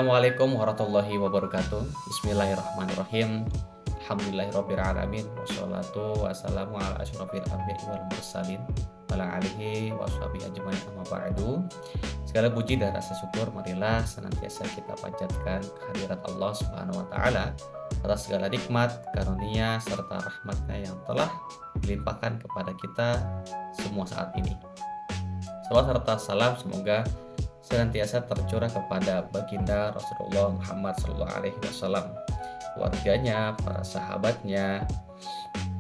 Assalamualaikum warahmatullahi wabarakatuh. Bismillahirrahmanirrahim. Alhamdulillahirrabbilalamin. Wassalatu wassalamu ala asyrafil anbiya'i wal mursalin wala alihi wa sahbihi ajmain amma ba'du. Segala puji dan rasa syukur marilah senantiasa kita panjatkan kehadirat Allah Subhanahu wa taala atas segala nikmat, karunia serta rahmatnya yang telah dilimpahkan kepada kita semua saat ini. Salawat serta salam semoga senantiasa tercurah kepada baginda Rasulullah Muhammad SAW, keluarganya, para sahabatnya,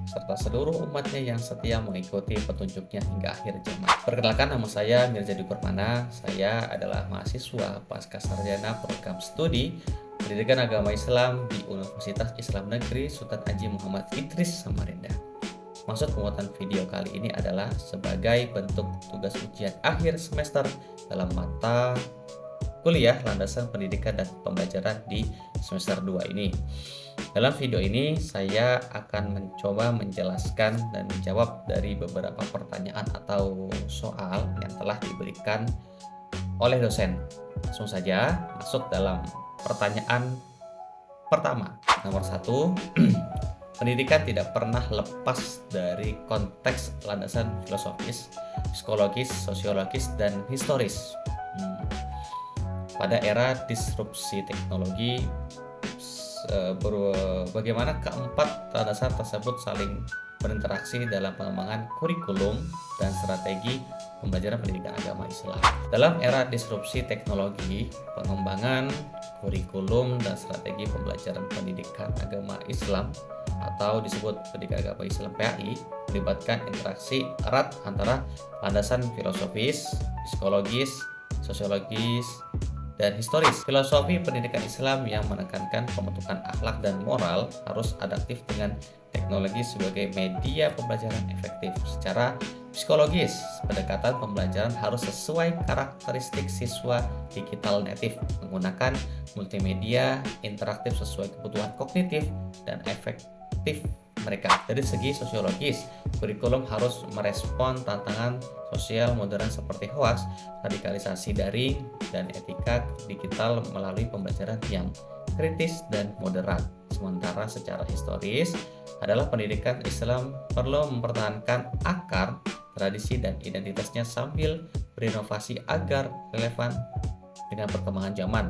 serta seluruh umatnya yang setia mengikuti petunjuknya hingga akhir zaman. Perkenalkan, nama saya Mirzadi Permana. Saya adalah mahasiswa Pascasarjana Program Studi Pendidikan Agama Islam di Universitas Islam Negeri Sultan Haji Muhammad Idris Samarinda. Maksud pembuatan video kali ini adalah sebagai bentuk tugas ujian akhir semester dalam mata kuliah landasan pendidikan dan pembelajaran di semester 2 ini. Dalam video ini saya akan mencoba menjelaskan dan menjawab dari beberapa pertanyaan atau soal yang telah diberikan oleh dosen. Langsung saja masuk dalam pertanyaan pertama. Nomor 1. Pendidikan tidak pernah lepas dari konteks landasan filosofis, psikologis, sosiologis, dan historis. Pada era disrupsi teknologi, bagaimana keempat landasan tersebut saling berinteraksi dalam pengembangan kurikulum dan strategi pembelajaran pendidikan agama Islam. Dalam era disrupsi teknologi, pengembangan kurikulum dan strategi pembelajaran pendidikan agama Islam atau disebut pendidikan agama Islam PAI melibatkan interaksi erat antara landasan filosofis, psikologis, sosiologis, dan historis. Filosofi pendidikan Islam yang menekankan pembentukan akhlak dan moral harus adaptif dengan teknologi sebagai media pembelajaran efektif. Secara psikologis, pendekatan pembelajaran harus sesuai karakteristik siswa digital native, menggunakan multimedia interaktif sesuai kebutuhan kognitif dan efektif mereka. Dari segi sosiologis, kurikulum harus merespon tantangan sosial modern seperti hoaks, radikalisasi daring, dan etika digital melalui pembelajaran yang kritis dan moderat. Sementara secara historis adalah pendidikan Islam perlu mempertahankan akar, tradisi, dan identitasnya sambil berinovasi agar relevan dengan perkembangan zaman.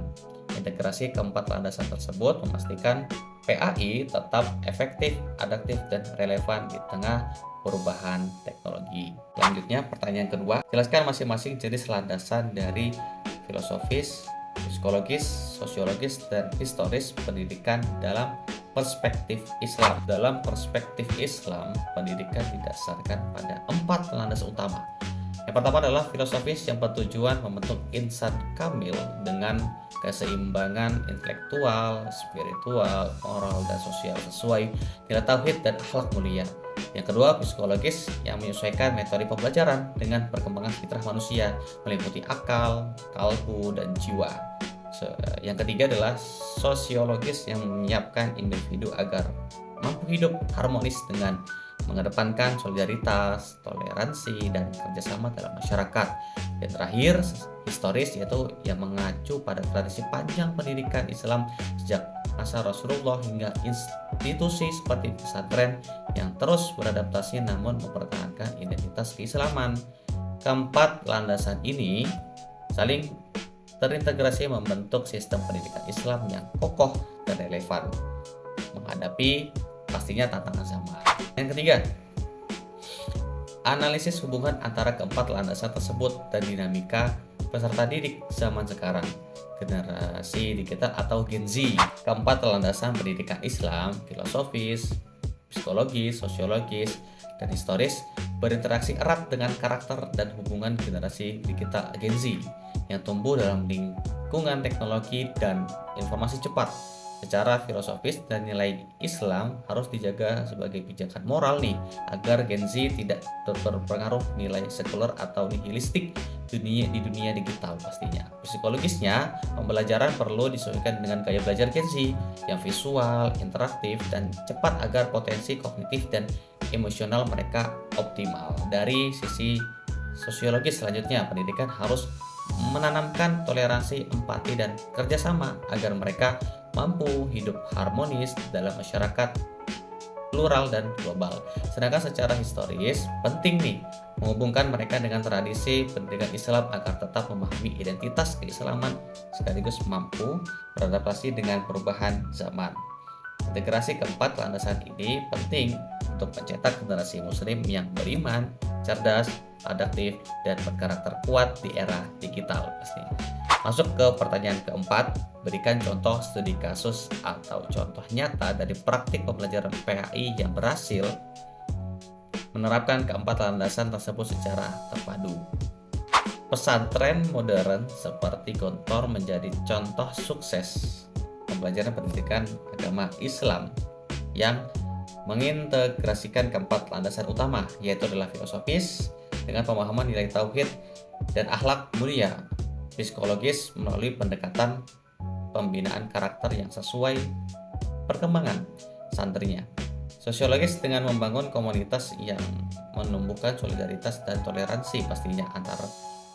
Integrasi keempat landasan tersebut memastikan PAI tetap efektif, adaptif, dan relevan di tengah perubahan teknologi. Selanjutnya, pertanyaan kedua, jelaskan masing-masing jenis landasan dari filosofis, psikologis, sosiologis, dan historis pendidikan dalam perspektif Islam. Dalam perspektif Islam, pendidikan didasarkan pada 4 landasan utama. Yang pertama adalah filosofis yang bertujuan membentuk insan kamil dengan keseimbangan intelektual, spiritual, moral, dan sosial sesuai nilai tauhid dan akhlak mulia. Yang kedua, psikologis yang menyesuaikan metode pembelajaran dengan perkembangan fitrah manusia, meliputi akal, kalbu, dan jiwa. Yang ketiga adalah sosiologis yang menyiapkan individu agar mampu hidup harmonis dengan mengedepankan solidaritas, toleransi, dan kerjasama dalam masyarakat. Dan terakhir, historis yaitu yang mengacu pada tradisi panjang pendidikan Islam sejak masa Rasulullah hingga institusi seperti pesantren yang terus beradaptasi namun mempertahankan identitas keislaman. Keempat landasan ini saling terintegrasi membentuk sistem pendidikan Islam yang kokoh dan relevan menghadapi pastinya tantangan zaman. Yang ketiga, analisis hubungan antara keempat landasan tersebut dan dinamika peserta didik zaman sekarang, generasi digital atau Gen Z. Keempat landasan pendidikan Islam, filosofis, psikologis, sosiologis, dan historis berinteraksi erat dengan karakter dan hubungan generasi digital Gen Z yang tumbuh dalam lingkungan teknologi dan informasi cepat. Secara filosofis dan nilai Islam harus dijaga sebagai pijakan moral nih, agar Gen Z tidak terpengaruh nilai sekuler atau nihilistik di dunia digital pastinya. Psikologisnya, pembelajaran perlu disesuaikan dengan gaya belajar Gen Z yang visual, interaktif, dan cepat agar potensi kognitif dan emosional mereka optimal. Dari sisi sosiologis selanjutnya, pendidikan harus menanamkan toleransi, empati, dan kerjasama agar mereka mampu hidup harmonis dalam masyarakat plural dan global. Sedangkan secara historis, penting nih menghubungkan mereka dengan tradisi pendidikan Islam agar tetap memahami identitas keislaman sekaligus mampu beradaptasi dengan perubahan zaman. Integrasi keempat landasan ini penting untuk mencetak generasi muslim yang beriman, cerdas, adaptif, dan berkarakter kuat di era digital pastinya. Masuk ke pertanyaan keempat, berikan contoh studi kasus atau contoh nyata dari praktik pembelajaran PAI yang berhasil menerapkan keempat landasan tersebut secara terpadu. Pesantren modern seperti Gontor menjadi contoh sukses pembelajaran pendidikan agama Islam yang mengintegrasikan keempat landasan utama, yaitu adalah filosofis dengan pemahaman nilai tauhid dan akhlak mulia, psikologis melalui pendekatan pembinaan karakter yang sesuai perkembangan santrinya, sosiologis dengan membangun komunitas yang menumbuhkan solidaritas dan toleransi pastinya antar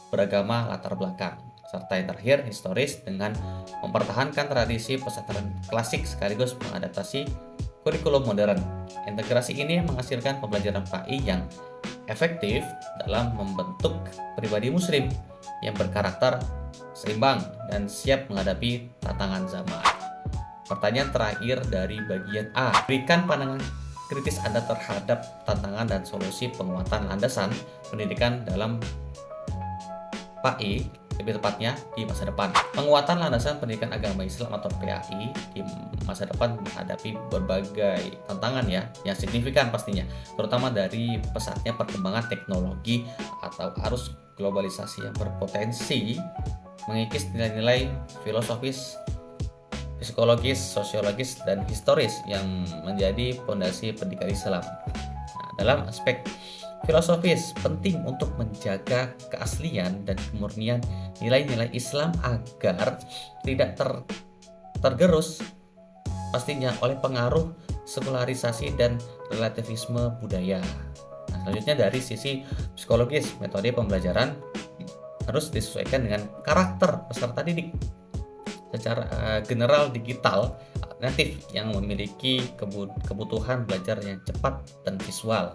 beragama latar belakang, serta yang terakhir historis dengan mempertahankan tradisi pesantren klasik sekaligus mengadaptasi kurikulum modern. Integrasi ini menghasilkan pembelajaran PAI yang efektif dalam membentuk pribadi muslim yang berkarakter seimbang dan siap menghadapi tantangan zaman. Pertanyaan terakhir dari bagian A. Berikan pandangan kritis Anda terhadap tantangan dan solusi penguatan landasan pendidikan dalam PAI, lebih tepatnya di masa depan. Penguatan landasan pendidikan agama Islam atau PAI di masa depan menghadapi berbagai tantangan yang signifikan pastinya, terutama dari pesatnya perkembangan teknologi atau arus globalisasi yang berpotensi mengikis nilai-nilai filosofis, psikologis, sosiologis, dan historis yang menjadi fondasi pendidikan Islam. Nah, dalam aspek filosofis, penting untuk menjaga keaslian dan kemurnian nilai-nilai Islam agar tidak tergerus pastinya oleh pengaruh sekularisasi dan relativisme budaya. Nah, selanjutnya dari sisi psikologis, metode pembelajaran harus disesuaikan dengan karakter peserta didik. Secara general digital natif yang memiliki kebutuhan belajar yang cepat dan visual.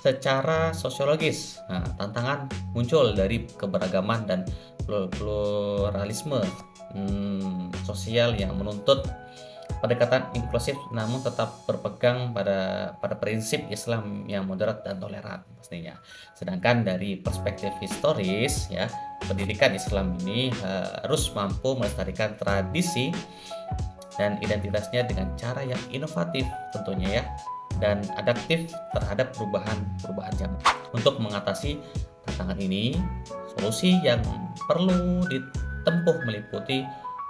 Secara sosiologis, tantangan muncul dari keberagaman dan pluralisme sosial yang menuntut pendekatan inklusif namun tetap berpegang pada prinsip Islam yang moderat dan toleran pastinya. Sedangkan dari perspektif historis ya, pendidikan Islam ini harus mampu melestarikan tradisi dan identitasnya dengan cara yang inovatif tentunya ya, dan adaptif terhadap perubahan zaman. Untuk mengatasi tantangan ini, solusi yang perlu ditempuh meliputi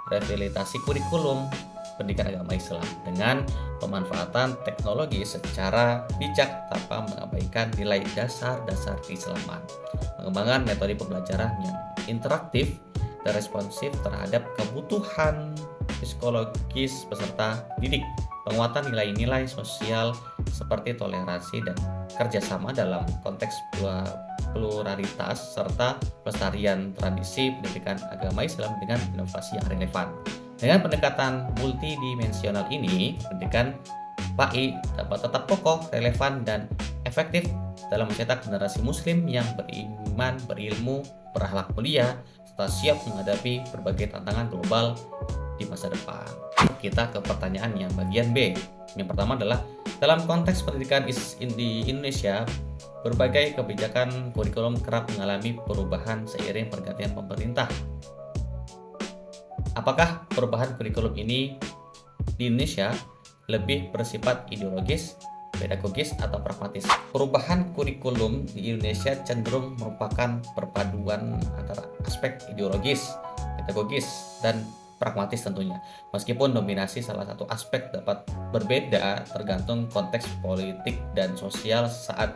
revitalisasi kurikulum pendidikan agama Islam dengan pemanfaatan teknologi secara bijak tanpa mengabaikan nilai dasar-dasar keislaman, pengembangan metode pembelajaran yang interaktif dan responsif terhadap kebutuhan psikologis peserta didik, penguatan nilai-nilai sosial seperti toleransi dan kerjasama dalam konteks pluralitas, serta pelestarian tradisi pendidikan agama Islam dengan inovasi yang relevan. Dengan pendekatan multidimensional ini, pendidikan PAI dapat tetap kokoh, relevan, dan efektif dalam mencetak generasi muslim yang beriman, berilmu, berakhlak mulia, serta siap menghadapi berbagai tantangan global di masa depan. Kita ke pertanyaan yang bagian B. Yang pertama adalah, dalam konteks pendidikan di Indonesia, berbagai kebijakan kurikulum kerap mengalami perubahan seiring pergantian pemerintah. Apakah perubahan kurikulum ini di Indonesia lebih bersifat ideologis, pedagogis, atau pragmatis? Perubahan kurikulum di Indonesia cenderung merupakan perpaduan antara aspek ideologis, pedagogis, dan pragmatis tentunya. Meskipun dominasi salah satu aspek dapat berbeda tergantung konteks politik dan sosial saat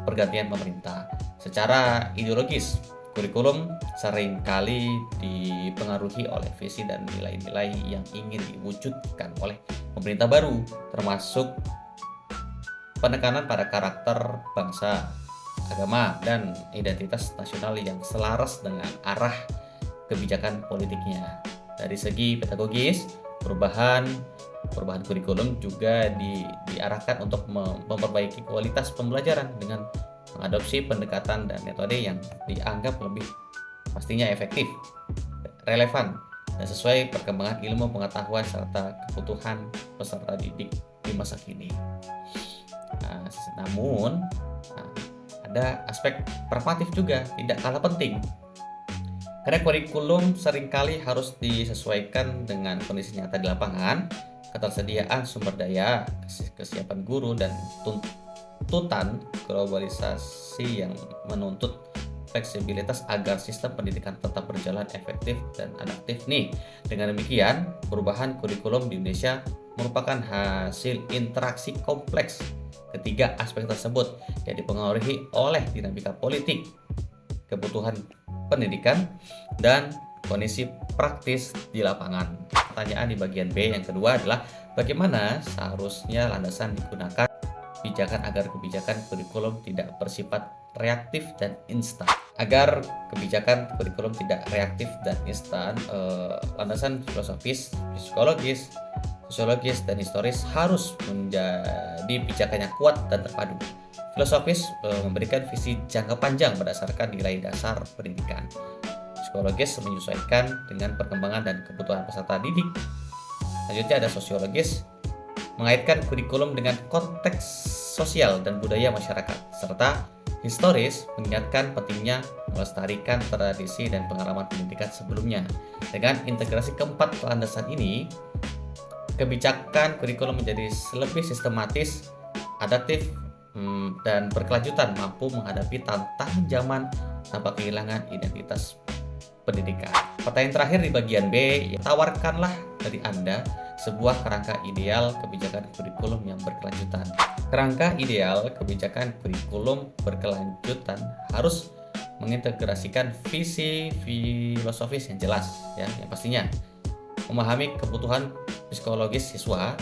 pergantian pemerintah. Secara ideologis, kurikulum seringkali dipengaruhi oleh visi dan nilai-nilai yang ingin diwujudkan oleh pemerintah baru, termasuk penekanan pada karakter bangsa, agama, dan identitas nasional yang selaras dengan arah kebijakan politiknya. Dari segi pedagogis, perubahan kurikulum juga diarahkan untuk memperbaiki kualitas pembelajaran dengan mengadopsi pendekatan dan metode yang dianggap lebih pastinya efektif, relevan, dan sesuai perkembangan ilmu pengetahuan serta kebutuhan peserta didik di masa kini. Namun, ada aspek pragmatif juga tidak kalah penting. Karena kurikulum seringkali harus disesuaikan dengan kondisi nyata di lapangan, ketersediaan sumber daya, kesiapan guru, dan tuntutan globalisasi yang menuntut fleksibilitas agar sistem pendidikan tetap berjalan efektif dan adaptif nih. Dengan demikian, perubahan kurikulum di Indonesia merupakan hasil interaksi kompleks ketiga aspek tersebut yang dipengaruhi oleh dinamika politik, kebutuhan pendidikan, dan kondisi praktis di lapangan. Pertanyaan di bagian B yang kedua adalah bagaimana seharusnya landasan digunakan kebijakan agar kebijakan kurikulum tidak bersifat reaktif dan instan. Agar kebijakan kurikulum tidak reaktif dan instan, landasan filosofis, psikologis, sosiologis, dan historis harus menjadi pijakan yang kuat dan terpadu. Filosofis memberikan visi jangka panjang berdasarkan nilai dasar pendidikan. Psikologis menyesuaikan dengan perkembangan dan kebutuhan peserta didik. Selanjutnya ada sosiologis, mengaitkan kurikulum dengan konteks sosial dan budaya masyarakat, serta historis mengingatkan pentingnya melestarikan tradisi dan pengalaman pendidikan sebelumnya. Dengan integrasi keempat landasan ini, kebijakan kurikulum menjadi lebih sistematis, adaptif, dan berkelanjutan, mampu menghadapi tantangan zaman tanpa kehilangan identitas pendidikan. Pertanyaan terakhir di bagian B, tawarkanlah dari Anda sebuah kerangka ideal kebijakan kurikulum yang berkelanjutan. Kerangka ideal kebijakan kurikulum berkelanjutan harus mengintegrasikan visi filosofis yang jelas, ya, yang pastinya memahami kebutuhan psikologis siswa,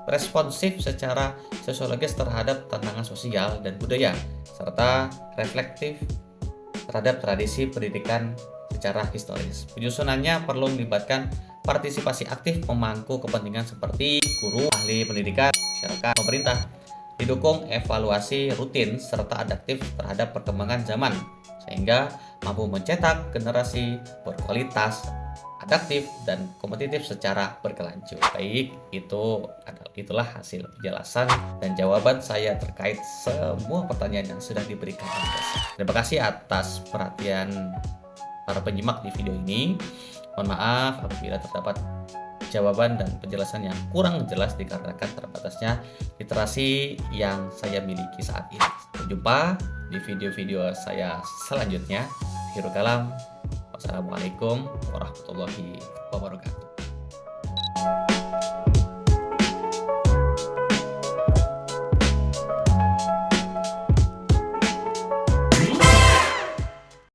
responsif secara sosiologis terhadap tantangan sosial dan budaya, serta reflektif terhadap tradisi pendidikan secara historis. Penyusunannya perlu melibatkan partisipasi aktif pemangku kepentingan seperti guru, ahli pendidikan, masyarakat, pemerintah, didukung evaluasi rutin serta adaptif terhadap perkembangan zaman, sehingga mampu mencetak generasi berkualitas, adaptif, dan kompetitif secara berkelanjutan. Baik, itulah hasil penjelasan dan jawaban saya terkait semua pertanyaan yang sudah diberikan. Terima kasih atas perhatian para penyimak di video ini. Mohon maaf apabila terdapat jawaban dan penjelasan yang kurang jelas dikarenakan terbatasnya literasi yang saya miliki saat ini. Sampai jumpa di video-video saya selanjutnya. Akhirul kalam. Wassalamualaikum warahmatullahi wabarakatuh.